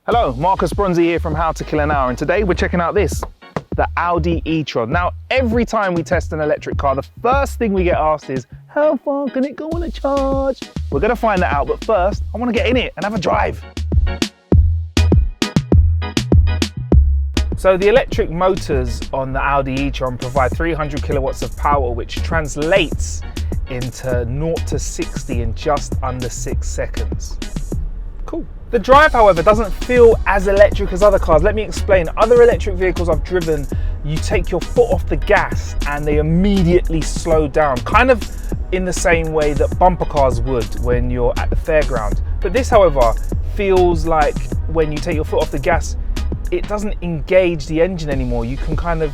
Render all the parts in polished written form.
Hello, Marcus Bronzy here from How to Kill an Hour, and today we're checking out this, the Audi E-Tron. Now, every time we test an electric car, the first thing we get asked is, how far can it go on a charge? We're gonna find that out, but first, I wanna get in it and have a drive. So the electric motors on the Audi E-Tron provide 300 kilowatts of power, which translates into 0 to 60 in just under 6 seconds. Cool. The drive, however, doesn't feel as electric as other cars. Let me explain. Other electric vehicles I've driven, you take your foot off the gas and they immediately slow down, kind of in the same way that bumper cars would when you're at the fairground. But this, however, feels like when you take your foot off the gas, it doesn't engage the engine anymore. You can kind of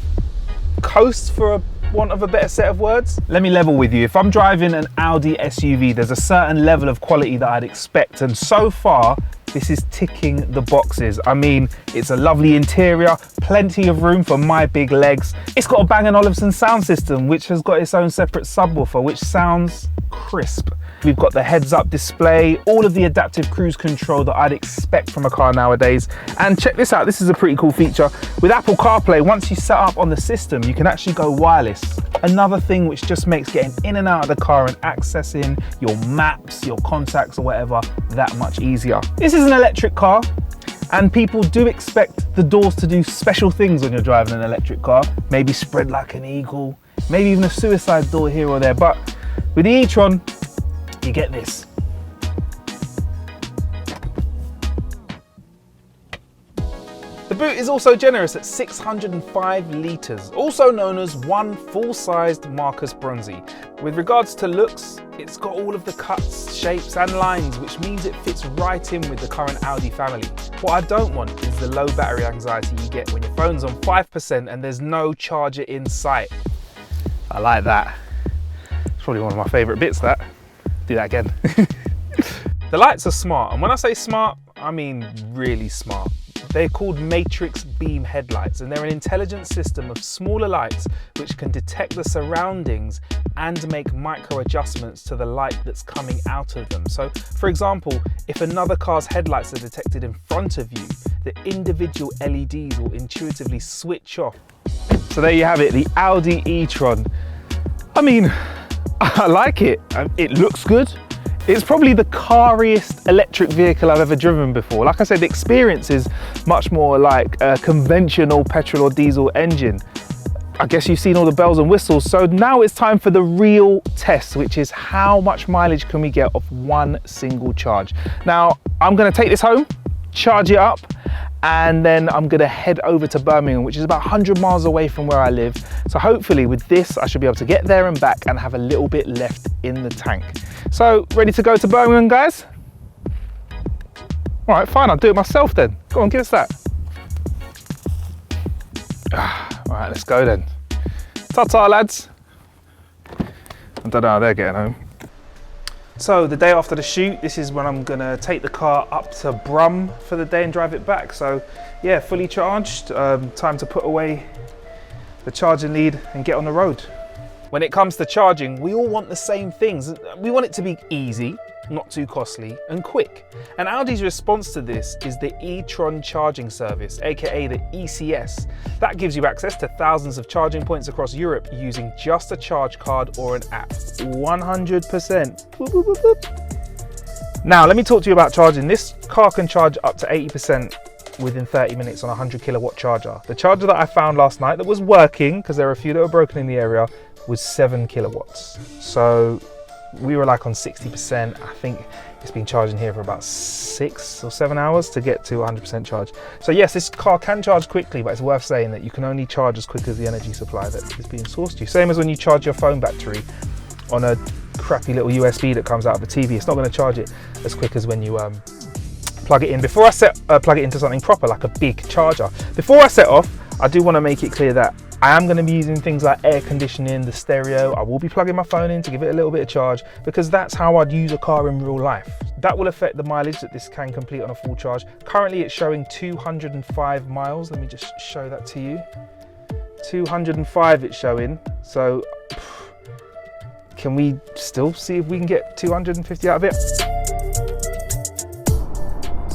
coast, for want of a better set of words. Let me level with you. If I'm driving an Audi SUV, there's a certain level of quality that I'd expect, and so far this is ticking the boxes. I mean, it's a lovely interior, plenty of room for my big legs. It's got a Bang & Olufsen sound system, which has got its own separate subwoofer, which sounds crisp. We've got the heads-up display, all of the adaptive cruise control that I'd expect from a car nowadays. And check this out, this is a pretty cool feature. With Apple CarPlay, once you set up on the system, you can actually go wireless. Another thing which just makes getting in and out of the car and accessing your maps, your contacts or whatever, that much easier. This is an electric car, and people do expect the doors to do special things when you're driving an electric car. Maybe spread like an eagle, maybe even a suicide door here or there. But with the E-Tron, you get this. The boot is also generous at 605 litres, also known as one full-sized Marcus Bronzy. With regards to looks, it's got all of the cuts, shapes and lines, which means it fits right in with the current Audi family. What I don't want is the low battery anxiety you get when your phone's on 5% and there's no charger in sight. I like that. It's probably one of my favourite bits, that. Do that again. The lights are smart, and when I say smart, I mean really smart. They're called matrix beam headlights, and they're an intelligent system of smaller lights which can detect the surroundings and make micro adjustments to the light that's coming out of them. So, for example, if another car's headlights are detected in front of you, the individual LEDs will intuitively switch off. So there you have it, the Audi E-Tron. I mean, I like it. It looks good. It's probably the cariest electric vehicle I've ever driven before. Like I said, the experience is much more like a conventional petrol or diesel engine. I guess you've seen all the bells and whistles. So now it's time for the real test, which is how much mileage can we get off one single charge. Now, I'm gonna take this home, charge it up, and then I'm gonna head over to Birmingham, which is about 100 miles away from where I live. So hopefully with this, I should be able to get there and back and have a little bit left in the tank. So, ready to go to Birmingham, guys? All right, fine, I'll do it myself then. Go on, give us that. All right, let's go then. Ta-ta, lads. I don't know how they're getting home. So the day after the shoot, this is when I'm gonna take the car up to Brum for the day and drive it back. So yeah, fully charged, time to put away the charging lead and get on the road. When it comes to charging, we all want the same things. We want it to be easy, not too costly, and quick. And Audi's response to this is the E-Tron charging service, aka the ECS. That gives you access to thousands of charging points across Europe using just a charge card or an app. 100%. Boop, boop, boop, boop. Now, let me talk to you about charging. This car can charge up to 80% within 30 minutes on a 100 kilowatt charger. The charger that I found last night that was working, because there are a few that were broken in the area, was 7 kilowatts. So we were like on 60%. I think it's been charging here for about 6 or 7 hours to get to 100% charge. So yes, this car can charge quickly, but it's worth saying that you can only charge as quick as the energy supply that is being sourced to you. Same as when you charge your phone battery on a crappy little USB that comes out of the TV. It's not going to charge it as quick as when you plug it in. Before I plug it into something proper, like a big charger. Before I set off, I do want to make it clear that I am going to be using things like air conditioning, the stereo. I will be plugging my phone in to give it a little bit of charge, because that's how I'd use a car in real life. That will affect the mileage that this can complete on a full charge. Currently it's showing 205 miles. Let me just show that to you. 205 it's showing. So can we still see if we can get 250 out of it?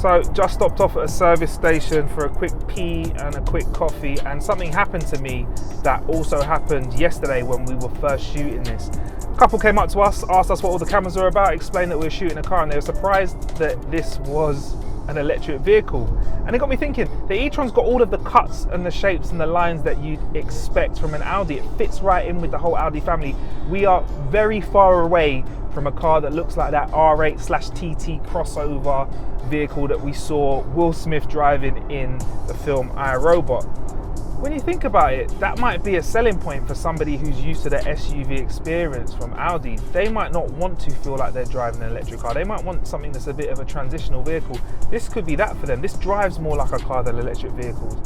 So just stopped off at a service station for a quick pee and a quick coffee, and something happened to me that also happened yesterday when we were first shooting this. A couple came up to us, asked us what all the cameras were about, explained that we were shooting a car, and they were surprised that this was an electric vehicle. And it got me thinking, the e-tron's got all of the cuts and the shapes and the lines that you'd expect from an Audi. It fits right in with the whole Audi family. We are very far away from a car that looks like that R8/TT crossover vehicle that we saw Will Smith driving in the film I, Robot. When you think about it, that might be a selling point for somebody who's used to the SUV experience from Audi. They might not want to feel like they're driving an electric car. They might want something that's a bit of a transitional vehicle. This could be that for them. This drives more like a car than electric vehicles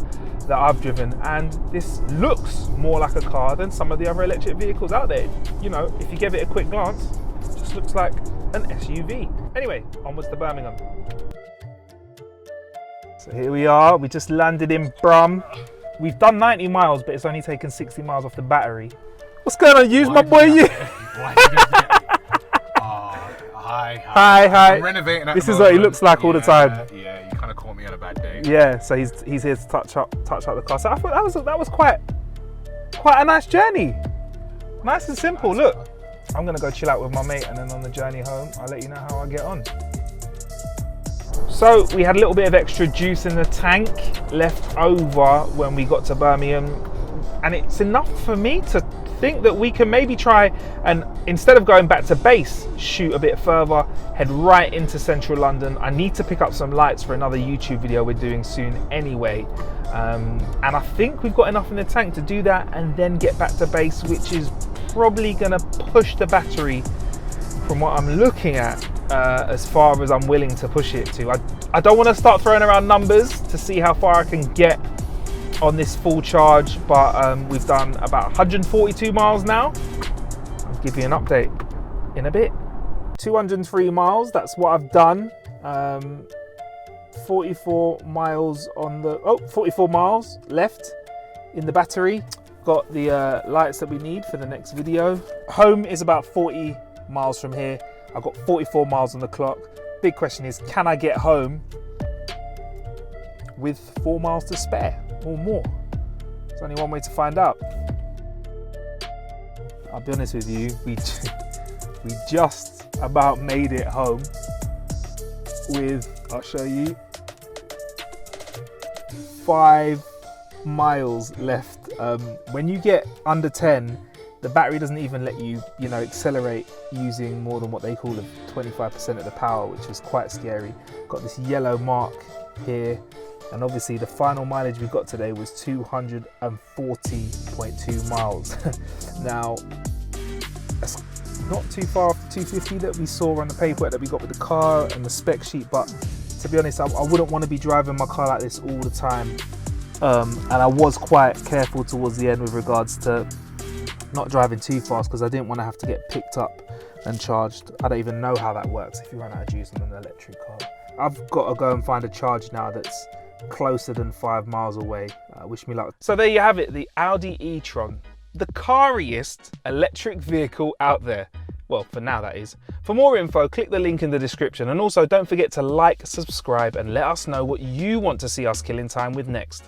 that I've driven, and this looks more like a car than some of the other electric vehicles out there. You know, if you give it a quick glance, it just looks like an SUV. Anyway, onwards to Birmingham. So here we are, we just landed in Brum. We've done 90 miles, but it's only taken 60 miles off the battery. What's going on, Hughes, my boy? You? Hi. I'm renovating. This is what he looks like all the time. Yeah, you kind of caught me on a bad day. Yeah, so he's here to touch up the car. So I thought that was quite a nice journey. Nice and simple. Look, I'm gonna go chill out with my mate, and then on the journey home, I'll let you know how I get on. So we had a little bit of extra juice in the tank left over when we got to Birmingham, and it's enough for me to think that we can maybe try and, instead of going back to base, shoot a bit further, head right into central London. I need to pick up some lights for another YouTube video we're doing soon anyway, and I think we've got enough in the tank to do that and then get back to base, which is probably gonna push the battery from what I'm looking at as far as I'm willing to push it to. I don't want to start throwing around numbers to see how far I can get on this full charge, but we've done about 142 miles now. I'll give you an update in a bit. 203 miles, that's what I've done. 44 miles on the, 44 miles left in the battery. Got the lights that we need for the next video. Home is about 40 miles from here. I've got 44 miles on the clock. Big question is, can I get home with 4 miles to spare or more? There's only one way to find out. I'll be honest with you, we just about made it home with, I'll show you, 5 miles left. When you get under 10, the battery doesn't even let you, accelerate using more than what they call 25% of the power, which is quite scary. Got this yellow mark here, and obviously the final mileage we got today was 240.2 miles. Now, that's not too far off the 250 that we saw on the paperwork that we got with the car and the spec sheet, but to be honest, I wouldn't want to be driving my car like this all the time. And I was quite careful towards the end with regards to not driving too fast, because I didn't want to have to get picked up and charged. I don't even know how that works if you run out of juice on an electric car. I've got to go and find a charge now that's closer than 5 miles away. Wish me luck. So there you have it, the Audi E-Tron, the cariest electric vehicle out there. Well, for now that is. For more info, click the link in the description, and also don't forget to like, subscribe, and let us know what you want to see us killing time with next.